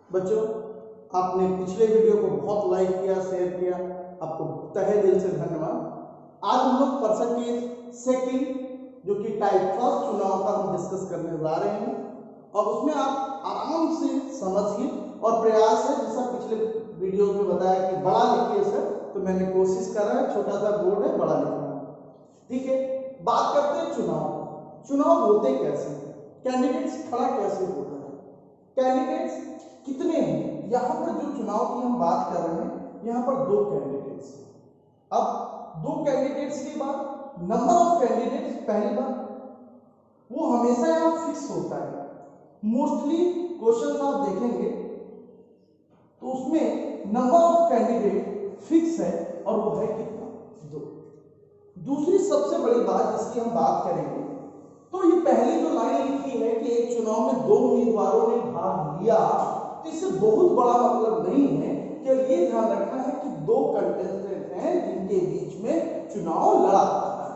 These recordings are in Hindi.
बच्चों, आपने पिछले वीडियो को बहुत लाइक किया, शेयर किया, आपको तहे दिल से धन्यवाद। आज हम लोग परसेंटेज सेकंड जो कि टाइप फर्स्ट चुनाव का हम डिस्कस करने जा रहे हैं और उसमें आप आराम से समझिए और प्रयास है, जैसा पिछले वीडियो में बताया कि बड़ा लिखिए सर, तो मैंने कोशिश करा है, छोटा सा बोर्ड है, बड़ा लिखना। ठीक है, बात करते हैं चुनाव। चुनाव होते कैसे, कैंडिडेट्स खड़ा कैसे होता है, कैंडिडेट्स कितने हैं। यहाँ पर जो चुनाव की हम बात कर रहे हैं, यहाँ पर दो कैंडिडेट्स हैं। अब दो कैंडिडेट्स के बाद नंबर ऑफ कैंडिडेट्स, पहली बात वो हमेशा यहाँ फिक्स होता है। मोस्टली क्वेश्चन आप देखेंगे तो उसमें नंबर ऑफ कैंडिडेट फिक्स है और वो है कितना, दो। दूसरी सबसे बड़ी बात जिसकी हम बात करेंगे, तो ये पहली जो लाइन लिखी है कि एक चुनाव में दो उम्मीदवारों ने भाग लिया, तो इससे बहुत बड़ा मतलब नहीं है। केवल ये ध्यान रखना है कि दो कंटेस्टेंट हैं जिनके बीच में चुनाव लड़ा जाता है।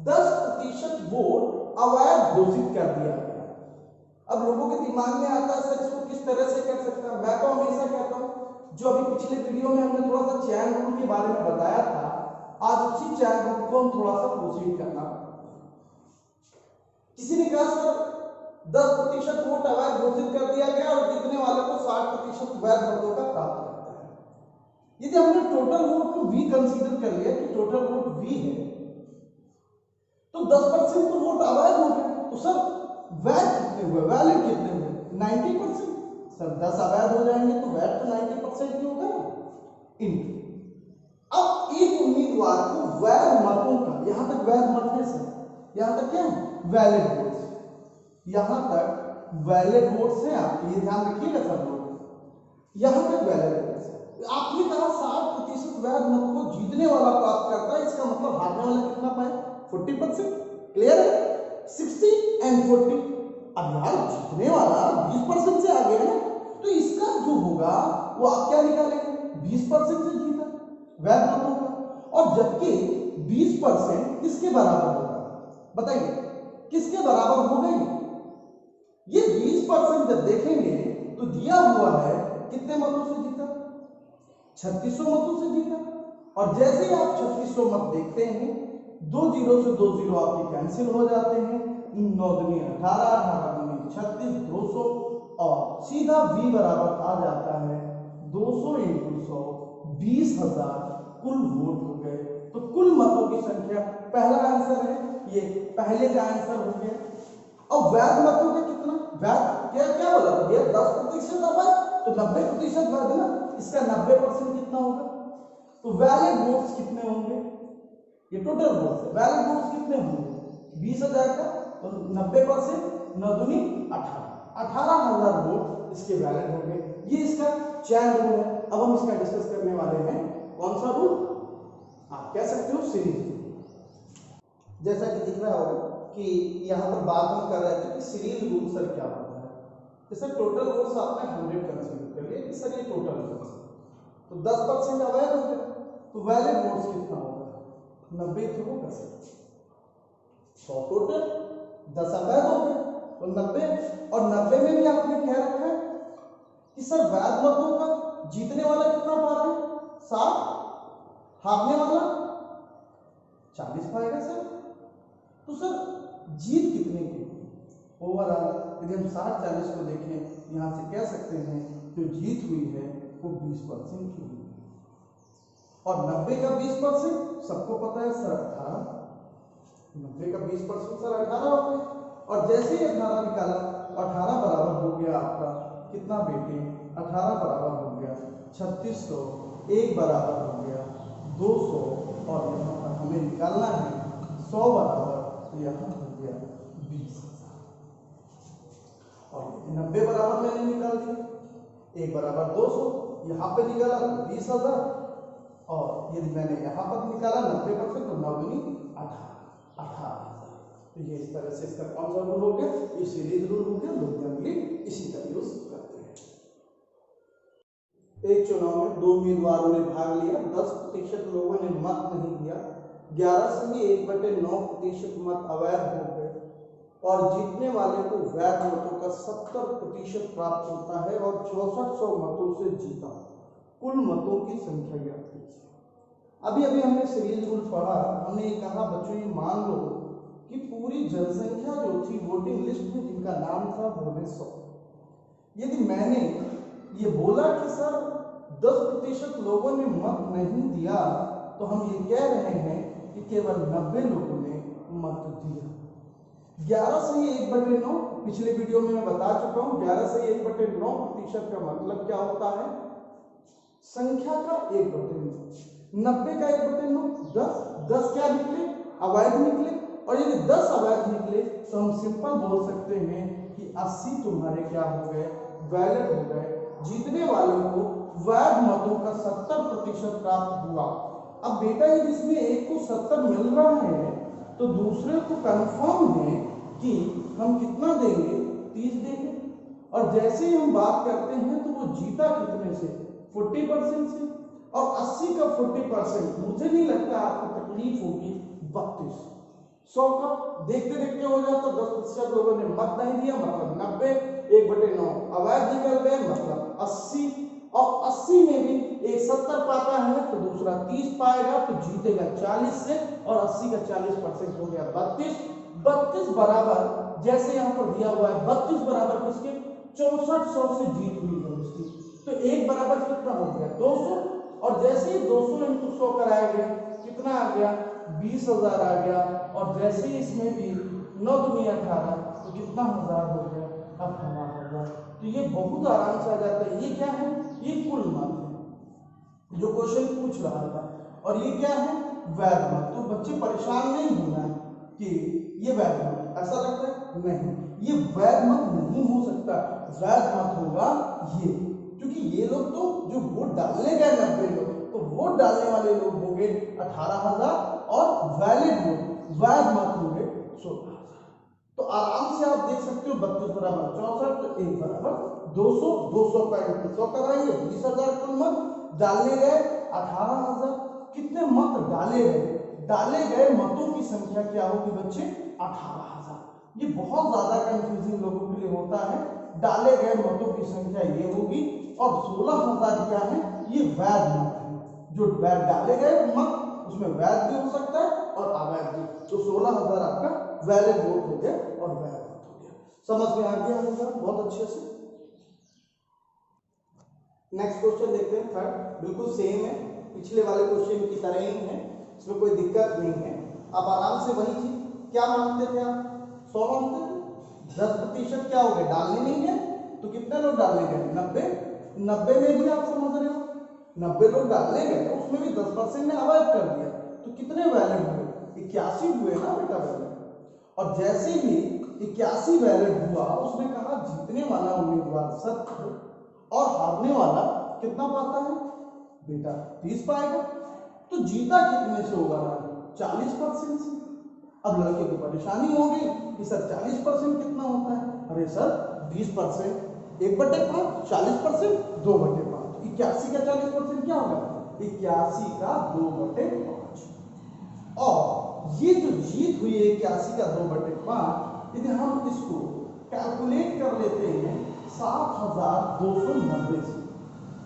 10% वोट अवैध घोषित कर दिया गया। अब लोगों के दिमाग में आता है सर इसको किस तरह से कर सकता है। मैं तो हमेशा कहता हूं, जो अभी पिछले वीडियो में हमने थोड़ा सा चैन रूल के बारे में बताया था, आज उसी चैन रूल को हम थोड़ा सा प्रोसीड करना। किसी ने कहा सर 10% वोट अवैध घोषित कर दिया गया और जीतने वाले को 60% वैध मतों का प्राप्त करता है। यदि हमने टोटल वोट को V कंसीडर कर लिया कि टोटल वोट V है, तो 10% तो वोट अवैध हो गए, तो सर वैध कितने हुए, वैलिड कितने हुए, 90%। सर 10 अवैध हो जाएंगे तो वैध तो 90% ही होगा ना। इनटू अब एक उम्मीदवार को वैध मतों का, यहां तक वैध मत है सर, यहां तक क्या है, वैलिड वोट्स, यहां तक वैलिड वोट्स हैं। आप ये ध्यान रखिएगा सब लोग, यहां तक वैलिड वोट्स है। आपने कहा 60% वैध मत को जीतने वाला प्राप्त करता है, इसका मतलब हारने वाला कितना पाए, 40%। क्लियर है, 60 एंड 40। अब यार जीतने वाला 20% से आ गया ना, तो इसका जो होगा वो आप क्या निकालेंगे, 20% से जीता वैध मतों का। और जबकि 20% किसके बराबर होगा, बताइए किसके बराबर होगा ये 20% जब देखेंगे तो दिया हुआ है कितने मतों से जीता, 3600 मतों से जीता। और जैसे ही आप 3600 मत देखते हैं, 2 जीरो से 2 जीरो आपके कैंसिल हो जाते हैं, 9 दूनी 18, 18 दूनी 36, 200 और सीधा V बराबर आ जाता है 200 इंटू 100, 20,000 कुल वोट हो गए। तो कुल मतों की संख्या, पहला आंसर है ये, पहले का आंसर हो गया। अब वैध मतों का कितना, वैध क्या क्या बोला ये 10% अवैध, तो 90% वैध ना, इसका 90% कितना होगा, तो वैलिड वोट्स कितने होंगे, ये टोटल वोट्स है, वैलिड वोट्स कितने होंगे 20,000 का, तो 90%, 9 दूनी 18,000 वोट इसके वैलिड होंगे। ये इसका चैन रूल है। अब हम इसका डिस्कस करने वाले हैं, कौन सा रूल, आप कह सकते हो सीरीज रूल। जैसा कि दिख रहा होगा कि यहाँ पर बात हम कर रहे थे कि सीरीज रूल सर क्या होता है। जैसे टोटल वोट्स आपने 100 कंसीडर कर लिए कि सर ये टोटल वोट्स, तो 10% अवैध हो गया, तो वैलिड वोट्स कितना होगा, 90 थ्रू कर सकते, 100 टोटल, 10 अवैध हो गया तो 90। और 90 में भी आपने क्या रखा है कि सर वैध मतों का जीतने वाला कितना पा रहे हैं, 60, हारने वाला 40 पाएगा सर। तो सर जीत कितने की ओवरऑल, यदि हम 60-40 को देखें, यहां से कह सकते हैं जो जीत हुई है वो 20% की हुई है। और 90 का 20% सबको पता है सर 18, 90 का 20% सर 18 हो गया। और जैसे ही 18 निकाला, 18 बराबर हो गया आपका कितना बेटे, 18 बराबर हो गया 3600, 1 बराबर हो गया 200, और यहाँ पर हमें निकालना है 100 बराबर, तो यहाँ हो गया 20,000। और 90 बराबर मैंने निकाल दिया, 1 बराबर 200, यहाँ पे निकाला तो 20,000, और यदि मैंने यहाँ पर निकाला 90%, तो 9 दूनी 18,000। तो ये इस तरह से इसका कौन सा रूल हो गया, ये सीरीज रूल हो गया। लोग जनरली इसी का यूज करते हैं। एक चुनाव में दो उम्मीदवारों ने भाग लिया, 10% लोगों ने मत नहीं दिया, 11 से भी 1/9% मत अवैध हो गए और जीतने वाले को वैध मतों का 70% प्राप्त होता है और 6400 मतों से जीता। कुल मतों की संख्या ज्ञात कीजिए। अभी अभी हमने सीरीज रूल पढ़ा, हमने ये कहा बच्चों ये मान लो कि पूरी जनसंख्या जो थी वोटिंग लिस्ट में जिनका नाम था वो है 100। यदि मैंने ये बोला कि सर 10% लोगों ने मत नहीं दिया तो हम ये कह रहे हैं कि केवल 90 लोगों ने मत दिया। 11 से 1/9, पिछले वीडियो में मैं बता चुका हूं 11 से 1/9% का मतलब क्या होता है? संख्या का 1/9। 90 का 1/9 10। 10 क्या निकले? अवैध निकले। और यदि 10 अवैध निकले तो हम सिंपल बोल सकते हैं कि 80 तुम्हारे क्या हो गए? वैलिड हो गए। जीतने वालों को वैध मतों का 70% प्राप्त हुआ। अब बेटा यदि इसमें एक को 70 मिल रहा है तो दूसरे को कंफर्म है कि हम कितना देंगे? 30 देंगे। और जैसे ही हम बात करते हैं तो वो जीता कितने से? 40% से। और 80 का 40% मुझे नहीं लगता आपको तकलीफ होगी 32। 100 का देखते देखते हो जाता। 10% लोगों ने मत नहीं दिया मतलब 90। 1/9 अवैध निकल गए मतलब 80। और 80 में भी एक 70 पाता है तो दूसरा 30 पाएगा तो जीतेगा 40 से। और 80 का 40% हो गया 32। 32 बराबर जैसे यहाँ पर दिया हुआ है 32 बराबर किसके? 6400 से जीत हुई है उसकी। तो एक बराबर कितना हो गया? 200। और जैसे ही 200 × 100 कराएंगे कितना आ गया? 20,000 आ गया। और जैसे ही इसमें भी 9 दूनी 18 तो कितना हजार हो गया? 18,000। तो ये बहुत आराम से आ जाता है। ये क्या है? ये कुल मत है जो क्वेश्चन पूछ रहा था। और ये क्या है? वैध मत। तो बच्चे परेशान नहीं होना है कि ये वैध मत, ऐसा लगता है नहीं, ये वैध मत नहीं हो सकता। वैध मत होगा ये, क्योंकि ये लोग तो जो वोट डालने गए 90 लोग, तो वोट डालने वाले लोग होंगे 18,000 और वैलिड लोग वैध मत होंगे 16,000। तो आराम से आप देख सकते हो 32 बराबर 64 तो 1 बराबर 200। 200 का 100 कराएंगे 20,000 कुल मत डालने गए 18,000। कितने मत डाले गए? डाले गए मतों की संख्या क्या होगी बच्चे? 18,000। ये बहुत ज्यादा कंफ्यूजिंग लोगों के लिए होता है। डाले गए मतों की संख्या ये होगी और 16,000 क्या है? ये वैध मत है। जो वैध डाले गए मत उसमें वैध भी हो सकता है और अवैध भी। तो 16,000 आपका वैलिड वोट हो गया और वैध वोट हो गया। समझ में आ गया होगा बहुत अच्छे से। नेक्स्ट क्वेश्चन देखते हैं। थर्ड बिल्कुल सेम है, पिछले वाले क्वेश्चन की तरह ही है, इसमें कोई दिक्कत नहीं है। आप आराम से वही चीज क्या मानते थे आप? 100 मानते थे। 10% क्या हो गए? डालने नहीं गए तो कितने लोग डालने गए? 90। 90 में भी आप समझ रहे हो 90 लोग डालने गए तो उसमें भी 10% ने अवैध कर दिया तो कितने वैलिड हुए? 81 हुए ना बेटा वैलिड। और जैसे ही 81 वैलिड हुआ उसने कहा जीतने वाला उम्मीदवार 70 और हारने वाला कितना पाता है बेटा? 30 पाएगा। तो जीता कितने से होगा? 40% से। अब लड़के को परेशानी हो गई कि सर 40% कितना होता है? अरे सर 20% 1/5, 40% 2/5। 81 का 40% क्या होगा? 81 का 2/5। और ये जो जीत हुई है 81 का 2/5, यदि हम इसको कैलकुलेट कर लेते हैं 7,290 से,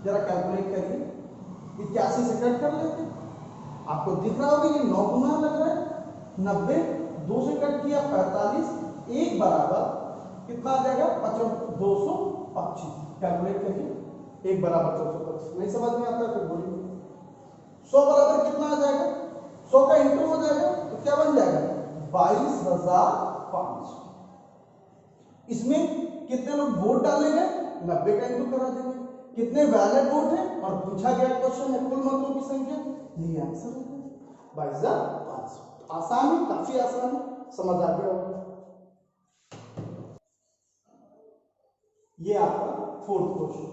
जरा कैलकुलेट करिए। 81 से कट कर लेते हैं, आपको दिख रहा होगा ये 9 गुना लग रहा है। 90 2 से कट किया 45, 1 बराबर कितना आ जाएगा? 225। कैलकुलेट करिए 1 बराबर 225। नहीं समझ में आता तो बोलिए। 100 बराबर कितना आ जाएगा? 100 का इंटू हो जाएगा तो क्या बन जाएगा? 22,500। इसमें कितने लोग वोट डालेंगे? 90 का इंटू करा देंगे। कितने वैलिड वोट है और पूछा गया क्वेश्चन है कुल मतों की संख्या, ये आंसर हो गया 22,500। आसान है, काफी आसान है, समझ आ गया होगा। ये आपका फोर्थ क्वेश्चन।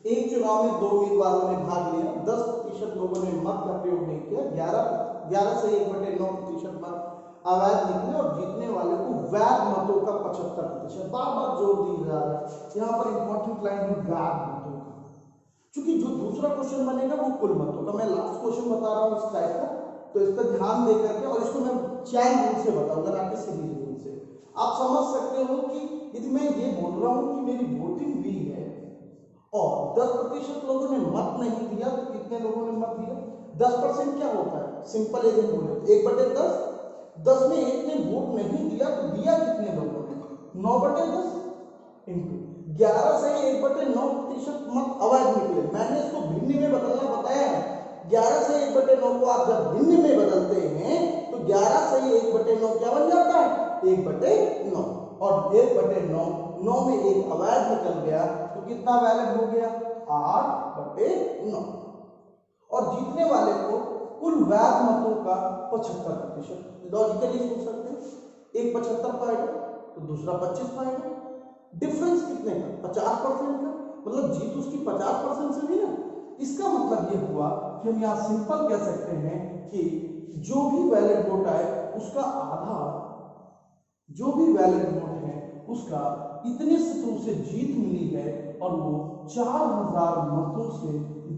एक चुनाव में 2 उम्मीदवारों ने भाग लिया, 10% लोगों ने मत का प्रयोग नहीं किया, 11 से 1/9% मत अवैध निकले और जीतने वाले को वैध मतों का 75%। बार बार जोर दी जा रहा है यहाँ पर इंपॉर्टेंट लाइन है वैध मतों का, क्योंकि जो दूसरा क्वेश्चन बनेगा वो कुल मतों का। मैं लास्ट क्वेश्चन बता रहा हूँ इस टाइप का, तो इस पर ध्यान दे करके, और इसको मैं चैन रूल से बताऊंगा ना कि सीरीज रूल से। आप समझ सकते हो कि यदि मैं ये बोल रहा हूं कि मेरी वोटिंग हुई है और 10% लोगों ने मत नहीं दिया, तो कितने लोगों ने मत दिया? 10% क्या होता है? सिंपल यदि बोले 1/10, 10 में 1 ने वोट नहीं दिया तो दिया कितने लोगों ने? 9/10 इंटू 11 से 1/9% मत अवैध निकले। मैंने इसको भिन्न में बदलना बताया है। 11 से 1/9 को आप जब भिन्न में बदलते हैं तो 11 से 1/9 क्या बन जाता है? 1/9। और 1/9, 9 में 1 अवैध निकल गया तो कितना वैलिड हो गया? 8/9। और जीतने वाले को कुल वैध मतों का 75%। लॉजिकली सोच सकते हैं, एक 75 पाएगा तो दूसरा 25 पाएगा। डिफरेंस कितने का? 50% का। मतलब जीत उसकी 50% से भी ना। इसका मतलब ये हुआ कि हम यहाँ सिंपल कह सकते हैं कि जो भी वैलिड वोट आए उसका आधा, जो भी वैलिड वोट है उसका इतने से उसे जीत मिली है और वो 4000 मतों से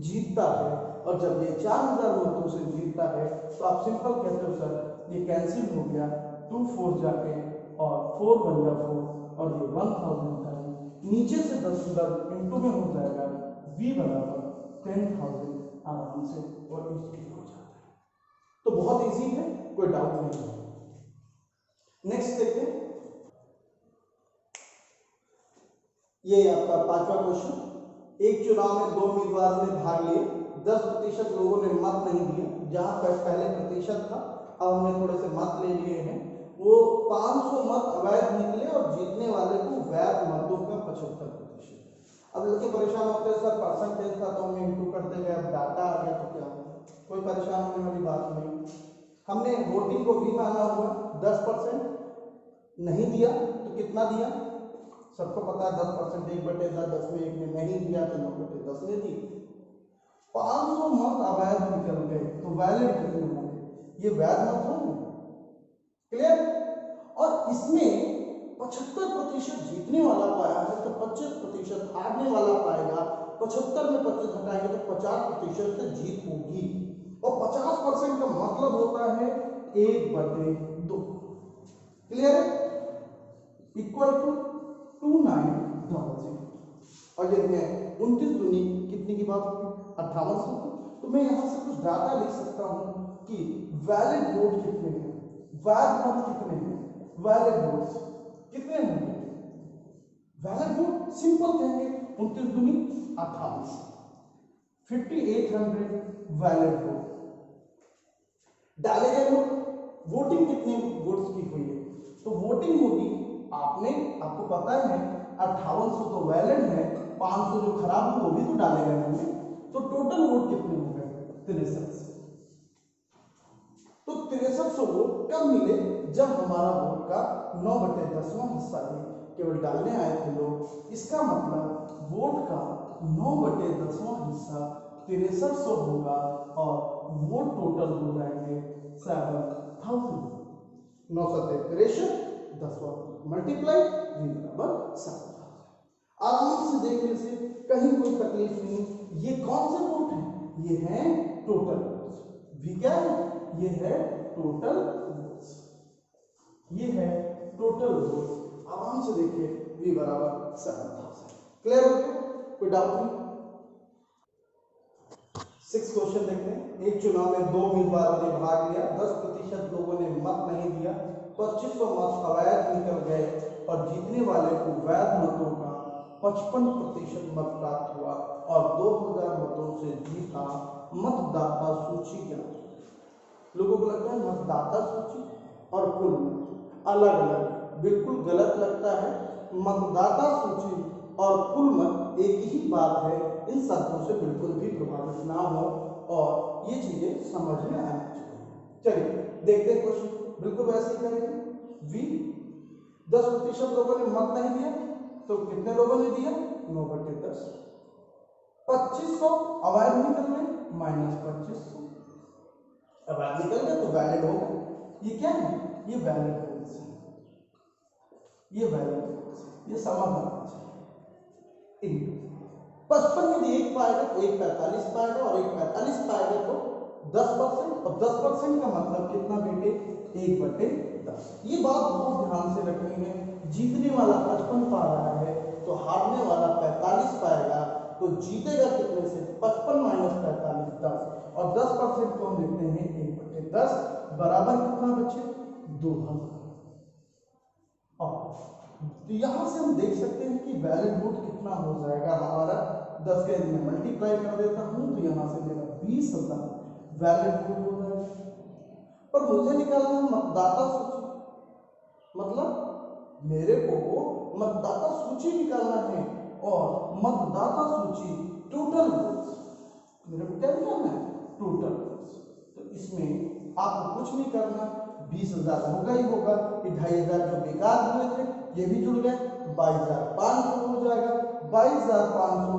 जीतता है। और जब ये 4000 मतों से जीतता है तो आप सिंपल कहते हो सर ये कैंसिल हो गया, 2 4 जाके और 4 बन गया 4 और ये 1000 का है। नीचे से 10 इंटू में हो जाएगा v बराबर 10,000 आराम से और इसकी हो जाता है। तो बहुत इजी है, कोई डाउट नहीं है। नेक्स्ट देखते हैं, ये आपका 5वां क्वेश्चन। एक चुनाव में 2 उम्मीदवारों ने भाग लिए, 10% लोगों ने मत नहीं दिया। जहां पर पहले प्रतिशत था अब हमने थोड़े से मत ले लिए हैं। वो 500 मत अवैध निकले और जीतने वाले को वैध मतों का 75%। अब लड़के परेशान होते हैं सर परसेंटेज था तो हमने इंटू कर देंगे, अब डाटा आ गया तो क्या होगा? कोई परेशान होने वाली बात नहीं। हमने वोटिंग को भी माना हुआ, 10% नहीं दिया तो कितना दिया? सबको पता है 10%, 1/10, 10 में 1 ने नहीं दिया तो 9/10 ने दी। 500 मत अवैध निकल गए तो वैलिड कितने होंगे? ये वैध मत होंगे। क्लियर? और इसमें 75% जीतने वाला पाया है तो 25% हारने वाला पाएगा। 75 में 25 हटाएंगे तो 50% से जीत होगी। और 50% का मतलब होता है 1/2। क्लियर है? Equal to 2900। और यदि मैं 29 दूनी कितने की बात होगी? 5800 की। तो मैं यहां से कुछ डाटा लिख सकता हूं कि वैलिड वोट कितने हैं, वैध मत कितने हैं। वैलिड वोट्स कितने होंगे? वैलिड वोट सिंपल कहेंगे 29 दूनी 5800, 5800 वैलिड वोट। डाले गए वोट, वोटिंग कितने वोट्स की हुई है? तो वोटिंग होगी आपको पता है 5800 तो वैलिड है, 500 जो खराब हुए वो भी तो डाले गए होंगे। तो टोटल वोट कितने हो गए? 6300। तो 6300 वोट कब मिले? जब हमारा वोट का 9/10वां हिस्सा ही केवल डालने आए थे लोग। इसका मतलब वोट का 9/10वां हिस्सा 6300 होगा और वोट टोटल हो जाएंगे 7000। 9 7 10 मल्टीप्लाई v बराबर 7000। आराम से देखने से कहीं कोई तकलीफ नहीं। ये कौन से वोट है? ये है टोटल वोट्स। v क्या है? ये है टोटल वोट्स। ये है टोटल वोट्स। आराम से देखिए v बराबर 7000। क्लियर हो गया? कोई डाउट नहीं? 6 क्वेश्चन देखते हैं। एक चुनाव में 2 उम्मीदवारों ने भाग लिया, 10% लोगों ने मत नहीं दिया, 2500 मत अवैध निकल गए और जीतने वाले को वैध मतों का 55% मत प्राप्त हुआ और 2000 मतों से जीता। मतदाता सूची क्या? लोगों को लगता है मतदाता सूची और कुल मत अलग अलग, बिल्कुल गलत लगता है। मतदाता सूची और कुल मत एक ही बात है। इन शब्दों से बिल्कुल भी प्रभावित ना हो और ये चीजें समझ में आनी चाहिए। चलिए देखते हैं क्वेश्चन। बिल्कुल वैसे ही करेंगे। v 10% लोगों ने मत नहीं दिया तो कितने लोगों ने दिया? 9/10। 2500 अवैध निकल गए, -2500 अवैध निकल गए तो वैलिड होगा। ये क्या है? ये वैलिड वोट्स है। ये वैलिड वोट्स है, ये समझ आना चाहिए। 55 में 1 पाएगा तो 1 45 पाएगा और 1 45 पाएगा तो 10%, और 10% का मतलब कितना बेटे, 1/10। ये बात बहुत ध्यान से रखनी है। जीतने वाला 55 पा रहा है तो हारने वाला 45 पाएगा, तो जीतेगा कितने से, 55 माइनस 45 10, और 10% को हम लिखते हैं 1/10 बराबर कितना बच्चे, 2000। और तो यहां से हम देख सकते हैं कि वैलिड वोट कितना हो जाएगा हमारा, 10 के में मल्टीप्लाई कर देता हूं तो यहां से मेरा 20,000 वैलिड वोट हो जाएगा। पर मुझे निकालना है मतदाता सूची, मतलब मेरे को मतदाता सूची निकालना है, और मतदाता सूची टोटल वोट्स, मेरे को क्या निकालना है, टोटल वोट्स। तो इसमें आपको कुछ नहीं करना, 20,000 होगा ही होगा, 2,500 जो बेकार हुए थे ये भी जुड़ गए, 22,500 हो जाएगा। 22,500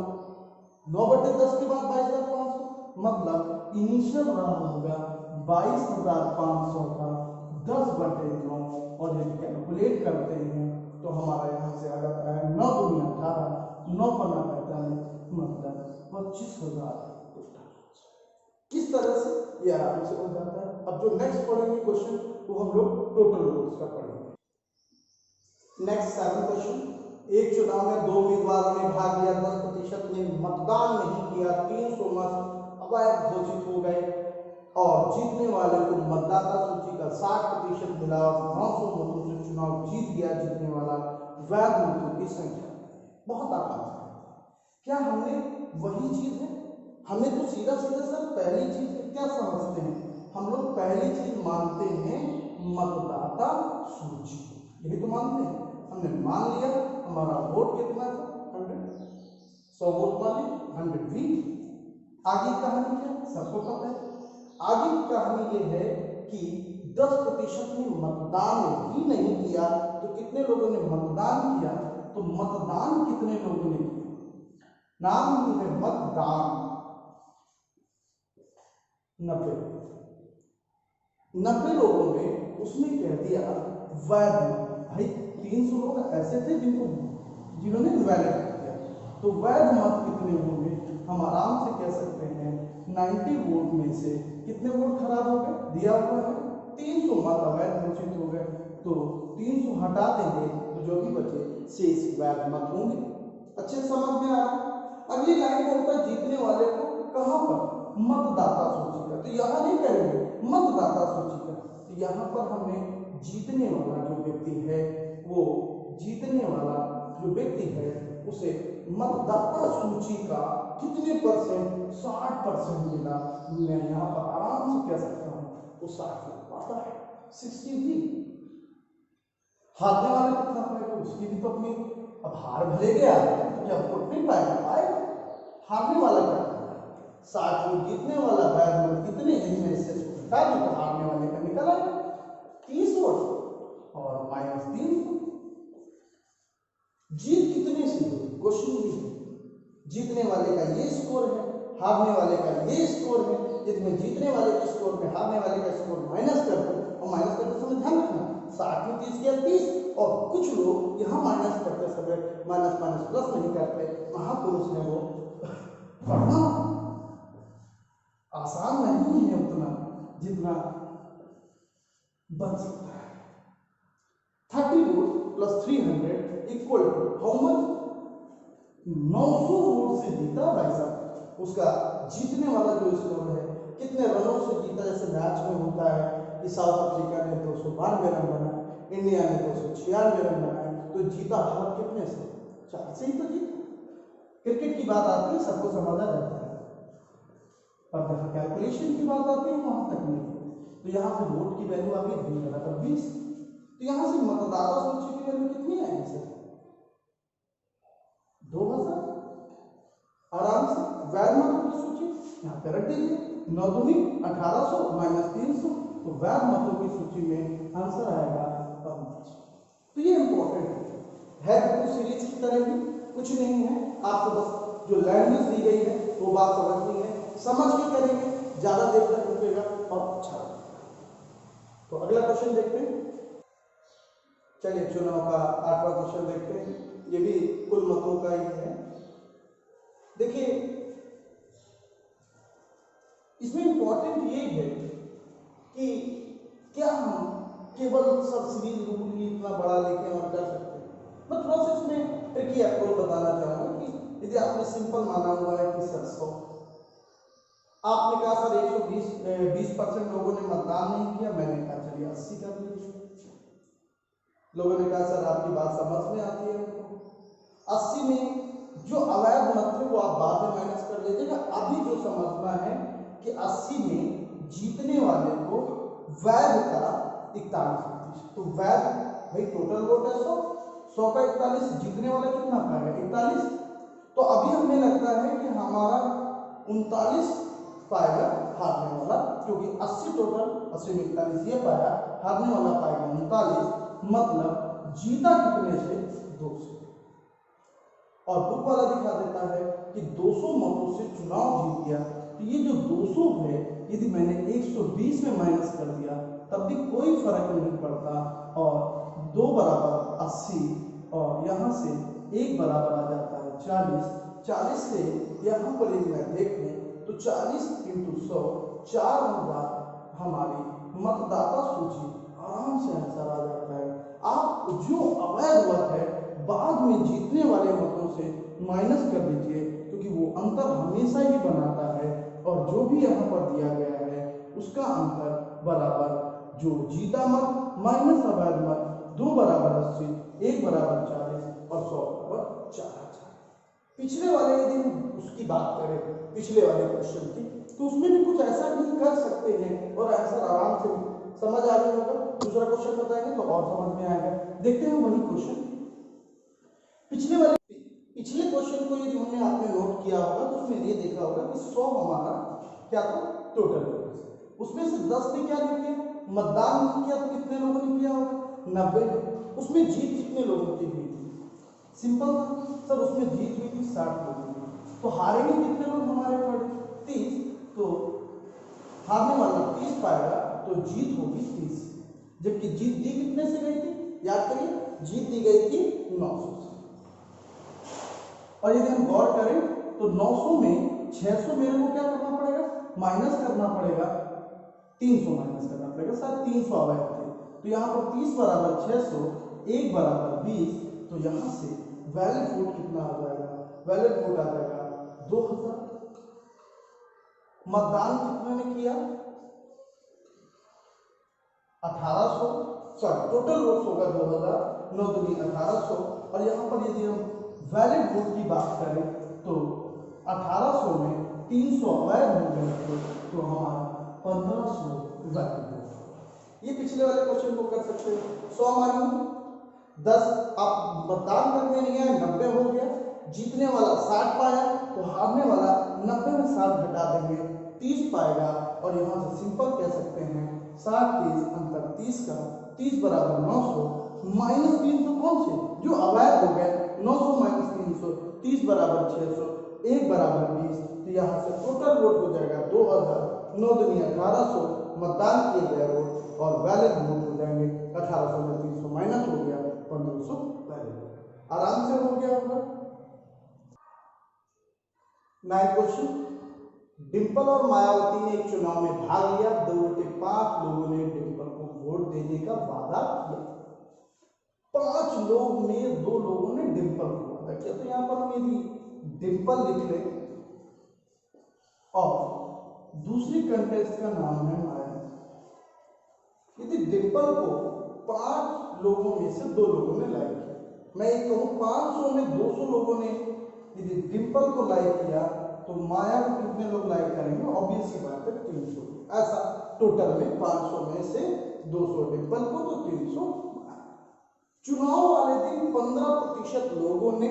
9/10 के बाद 22,500, मतलब इनिशियल राउंड होगा 22,500 का 10/9, और यदि कैलकुलेट करते हैं तो हमारा यहाँ से आ जाता है 9 दूनी 18, 9 पन्ना 45, मतलब 25,000। किस तरह से ये आराम से हो जाता है। अब जो नेक्स्ट पढ़ेंगे क्वेश्चन वो हम लोग टोटल वोट्स का पढ़ेंगे। नेक्स्ट 7 क्वेश्चन, एक चुनाव में 2 उम्मीदवारों ने भाग लिया, 10% ने मतदान नहीं किया, 300 मत अवैध घोषित हो गए, और जीतने वाले को मतदाता सूची का 60% मिला, और 900 मतों से चुनाव जीत गया जीतने वाला। वैध मतों की संख्या बहुत आसान है। क्या हमने वही चीज है, हमें तो सीधा सीधा सर पहली चीज क्या समझते हैं, हम लोग पहली चीज मानते हैं मतदाता सूची, यही तो मानते हैं। हमने मान लिया हमारा वोट कितना था, 100, 100 वोट मान लिया, 100 वी। आगे कहानी क्या, सबको पता है। आगे की कहानी ये है कि 10% ने मतदान ही नहीं किया, तो कितने लोगों ने मतदान किया, तो मतदान कितने लोगों ने किया, नाम ही है मतदान, 90 लोगों ने उसमें कह दिया वैध मत। भाई 300 लोग ऐसे थे जिन्होंने वैलिड किया, तो वैध मत कितने होंगे, हम आराम से कह सकते हैं 90 वोट में से कितने वोट खराब हो गए, दिया हुआ है 300 मत अवैध घोषित हो गए, तो 300 हटा देंगे तो जो भी बचे शेष वैध मत होंगे। अच्छे समझ में आ रहा है। अगली लाइन में होता है जीतने वाले को कहां पर, मतदाता सूची का, तो यहां नहीं करेंगे मतदाता सूची का, तो यहां पर हमने जीतने वाला जो व्यक्ति है, वो जीतने वाला जो व्यक्ति है उसे मतदाता सूची का कितने परसेंट, 60% मिला। मैं यहां पर आराम से कह सकता हूं वो 60 पाता है, 63। हारने वाले कितना पाएगा, उसकी भी तो अपनी, अब हार भले गया तो क्या वोट नहीं पाएगा, हारने वाला क्या पाएगा, 60 वोट, जीतने वाला वैध मत कितने, इनमें से घटा दो तो हारने वाले का निकल आएगा 30 वोट और माइनस 300। जीत कितने से हुई, क्वेश्चन ये है, जीतने वाले का ये स्कोर है, हारने वाले का ये स्कोर है, जिसमें जीतने वाले के स्कोर में हारने वाले का स्कोर माइनस कर दो, और माइनस करते समय ध्यान रखना 60 में 30 गया 30, और कुछ लोग यहाँ माइनस करते समय माइनस माइनस प्लस नहीं करते, महापुरुष है वो, पढ़ना आसान नहीं है उतना जितना बन सकता है। 30 vote plus 300 equal to how much, 900 vote से जीता भाई साहब, उसका जीतने वाला जो स्कोर है, कितने रनों से जीता, जैसे मैच में होता है कि साउथ अफ्रीका ने 292 रन बनाए, इंडिया ने 296 रन बनाए, तो जीता भारत कितने से, 4 से ही तो जीता। क्रिकेट की बात आती है सबको समझा जाता है, पर जहां कैलकुलेशन की बात आती है वहां तक नहीं। तो यहाँ से वोट की वैल्यू आ गई 20, तो यहाँ से मतदाता सूची की वैल्यू कितनी आएगी सर, 2000। आराम से वैध मतों की सूची यहाँ पे रख दीजिए, 9 दूनी 1800 माइनस 300, तो वैध मतों की सूची में आंसर आएगा 5। तो ये इंपॉर्टेंट है, बिल्कुल सीरीज की तरह ही कुछ नहीं है, आपको बस जो लैंग्वेज दी गई है वो बात समझनी है, समझ के करेंगे ज्यादा देर तक रुकेगा और अच्छा लगेगा। तो अगला क्वेश्चन देखते हैं, चलिए चुनाव का 8वां क्वेश्चन देखते हैं, ये भी कुल मतों का ही है। देखिए इसमें इंपॉर्टेंट ये है कि क्या हम केवल सब सीरीज रूल ही इतना बड़ा लेके हम कर सकते हैं। मैं थोड़ा सा इसमें ट्रिकी अप्रोच बताना चाहूँगा कि यदि आपने सिंपल माना हुआ है कि सर 100, आपने कहा सर 120% लोगों ने मतदान नहीं किया, मैंने कहा चलिए 80 कर लीजिए। लोगों ने कहा सर आपकी बात समझ में आती है हमको, 80 में जो अवैध मत थे वो आप बाद में माइनस कर लीजिएगा। अभी जो समझना है कि 80 में जीतने वाले को वैध का 41%, तो वैध भाई टोटल वोट है 100 का 41, जीतने वाला कितना पाएगा 41। तो अभी हमें लगता है कि हमारा 39 पाएगा हारने वाला, क्योंकि 80 टोटल, 80 में 41 ये पाया, हारने वाला पाएगा 39, मतलब जीता कितने से 200। और बुक वाला दिखा देता है कि 200 मतों से चुनाव जीत गया। तो ये जो 200 है यदि मैंने 120 में माइनस कर दिया तब भी कोई फर्क नहीं पड़ता, और 2 बराबर 80, और यहाँ से 1 बराबर आ जाता है 40। 40 से यहाँ पर यदि मैं देखूँ तो 40 × 100 4000 हमारी मतदाता सूची आराम से आंसर आ जाता है। आप जो अवैध मत है बाद में जीतने वाले मतों से माइनस कर दीजिए, क्योंकि वो अंतर हमेशा ही बनाता है, और जो भी यहाँ पर दिया गया है उसका अंतर बराबर जो जीता मत माइनस अवैध मत, 2 बराबर 80, 1 बराबर 40 और 100 बराबर 4000। पिछले वाले यदि हम उसकी बात करें, पिछले वाले क्वेश्चन की, तो उसमें भी कुछ ऐसा ही कर सकते हैं और आंसर आराम से समझ आ रहा होगा। दूसरा क्वेश्चन बताएंगे तो और समझ में आएगा। देखते हैं वही क्वेश्चन। पिछले क्वेश्चन को यदि हमने आपने नोट किया होगा तो उसमें ये देखा होगा कि 100 हमारा क्या था टोटल, उसमें से 10 ने क्या नहीं किया, मतदान नहीं किया, तो कितने लोगों ने किया होगा 90। उसमें जीत कितने लोगों की हुई थी, सिंपल था सर, उसमें जीत हुई थी 60 लोगों की। तो हारेंगे कितने लोग हमारे पड़े 30, तो हारने वाला 30 पाएगा, तो जीत होगी 30। जबकि जीत दी कितने से गई थी, याद करिए, जीत दी गई थी 900 से। और यदि हम गौर करें तो 900 में 600 मेरे को क्या करना पड़ेगा, माइनस करना पड़ेगा, 300 माइनस करना पड़ेगा सर, 300 अवैध थे। तो यहाँ पर 30 बराबर 600, 1 बराबर 20, तो यहाँ से वैलिड वोट कितना आ जाएगा, वैलिड वोट आ जाएगा 2000। मतदान कितने ने किया 1800, सॉरी टोटल वोट होगा 2000, 9 दूनी 1800। और यहाँ पर यदि हम वैलिड वोट की बात करें तो 1800 में 300 अवैध हो गए थे, तो हमारा 1500 वैलिड वोट। ये पिछले वाले क्वेश्चन को कर सकते हैं। 100 मानिए 10, आप मतदान करने नहीं आए, 90 हो गया, जीतने वाला 60 पाया, तो हारने वाला 90 में 60 घटा देंगे, 30 पाएगा। और यहाँ से सिंपल कह सकते हैं 60 30 अंतर 30 का, 30 बराबर 900 माइनस 300 कौन से जो अवैध हो गए, 900 माइनस 300, 30 बराबर 600, 1 बराबर 20। तो यहाँ से टोटल वोट हो जाएगा 2000, 9 दूनी 1800 मतदान किए गए वोट, और वैलिड वोट हो जाएंगे 1800 में 300 माइनस हो गया 1500 वैलिड। आराम से हो गया होगा। 9 क्वेश्चन, डिंपल और मायावती ने एक चुनाव में भाग लिया, 2/5 लोगों ने डिंपल को वोट देने का वादा किया। 5 लोग में 2 लोगों ने डिंपल को वादा किया। तो यहां पर हम यदि डिंपल लिख लें और दूसरी कंटेस्ट का नाम है माया, यदि डिंपल को 5 लोगों में से 2 लोगों ने लाइक किया, मैं ये कहूं 500 में 200 लोगों ने यदि डिंपल को लाइक किया, तो माया को कितने लोग लाइक करेंगे, ऑब्वियस सी बात है 300। ऐसा टोटल में 500 में से 200 डिंपल को, तो 300। चुनाव वाले दिन 15% लोगों ने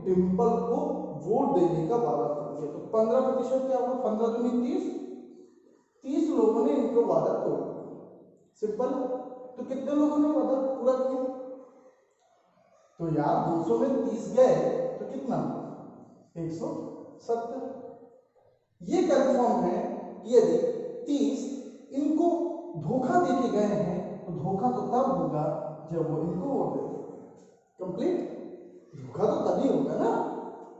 डिंपल को वोट देने का वादा कर दिया। तो 15% क्या होगा, 15 दूनी 30, 30 लोगों ने इनको वादा तोड़ दिया। सिंपल। तो कितने लोगों ने वादा पूरा किया, तो यार 200 में 30 गए तो कितना 170। ये कंफर्म है कि यदि 30 इनको धोखा देके गए हैं, तो धोखा तो तब होगा जब वो इनको वोट देते। कंप्लीट, धोखा तो तभी होगा ना।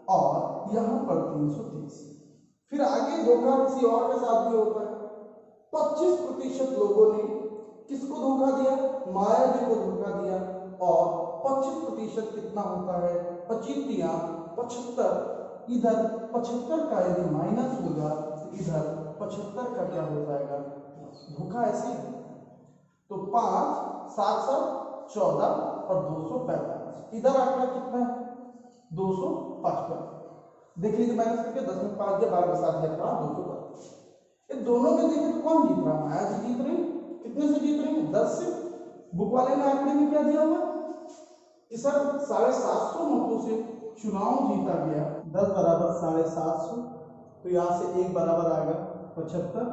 और यहां पर 330, फिर आगे धोखा किसी और के साथ भी होता है। 25% लोगों ने किसको धोखा दिया? माया जी को धोखा दिया। और 25% कितना होता है? 25 75। इधर 75 का यदि माइनस होगा तो इधर 75 का क्या हो जाएगा? धोखा ऐसे है। तो 5 7 7 14 और 245। इधर आंकड़ा कितना है? 255। देख लीजिए माइनस करके 10 में 5 गया, 12 में 7 गया, 255। ये दोनों में देखें तो कौन जीत रहा? माया जी जीत रही। कितने से जीत रही है? 10 से। बुक वाले ने आंकड़े में क्या दिया हुआ कि सर 750 मतों से चुनाव जीता गया। 10 बराबर 750, तो यहाँ से 1 बराबर आएगा 75।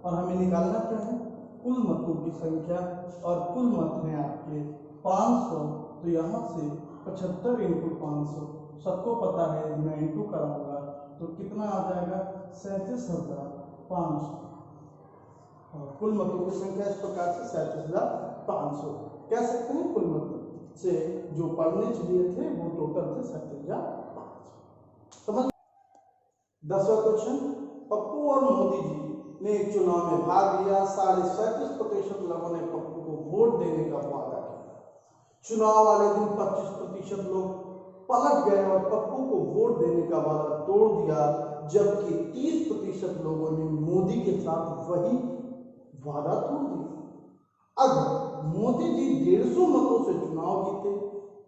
और हमें निकालना क्या है? कुल मतों की संख्या, और कुल मत हैं आपके 500। तो यहाँ से 75 × 500, सबको पता है मैं इंटू कराऊंगा तो कितना आ जाएगा? 37,500। और कुल मतों की संख्या इस प्रकार से 37,500 कह सकते हैं। कुल मत से जो पढ़ने चाहिए थे वो टोटल थे 37,500। समझ? 10वां क्वेश्चन, पप्पू और मोदी जी ने एक चुनाव में भाग लिया। 37.5% लोगों ने पप्पू को वोट देने का वादा किया। चुनाव वाले दिन 25% लोग पलट गए और पप्पू को वोट देने का वादा तोड़ दिया, जबकि 30% लोगों ने मोदी के साथ वही वादा तोड़ दिया। अगर मोदी जी 150 मतों से चुनाव जीते,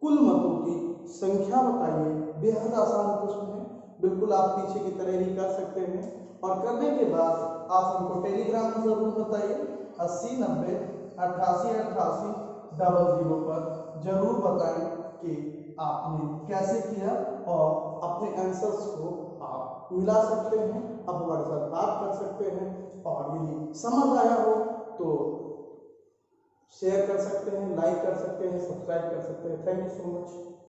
कुल मतों की संख्या बताइए। बेहद आसान प्रश्न है, बिल्कुल आप पीछे की तरह ही कर सकते हैं। और करने के बाद आप हमको टेलीग्राम में जरूर बताइए। 80 90 88 88 00 पर जरूर बताएं कि आपने कैसे किया, और अपने आंसर्स को आप मिला सकते हैं, आप हमारे साथ बात कर सकते हैं। और यदि समझ आया हो तो शेयर कर सकते हैं, लाइक कर सकते हैं, सब्सक्राइब कर सकते हैं। Thank you so much.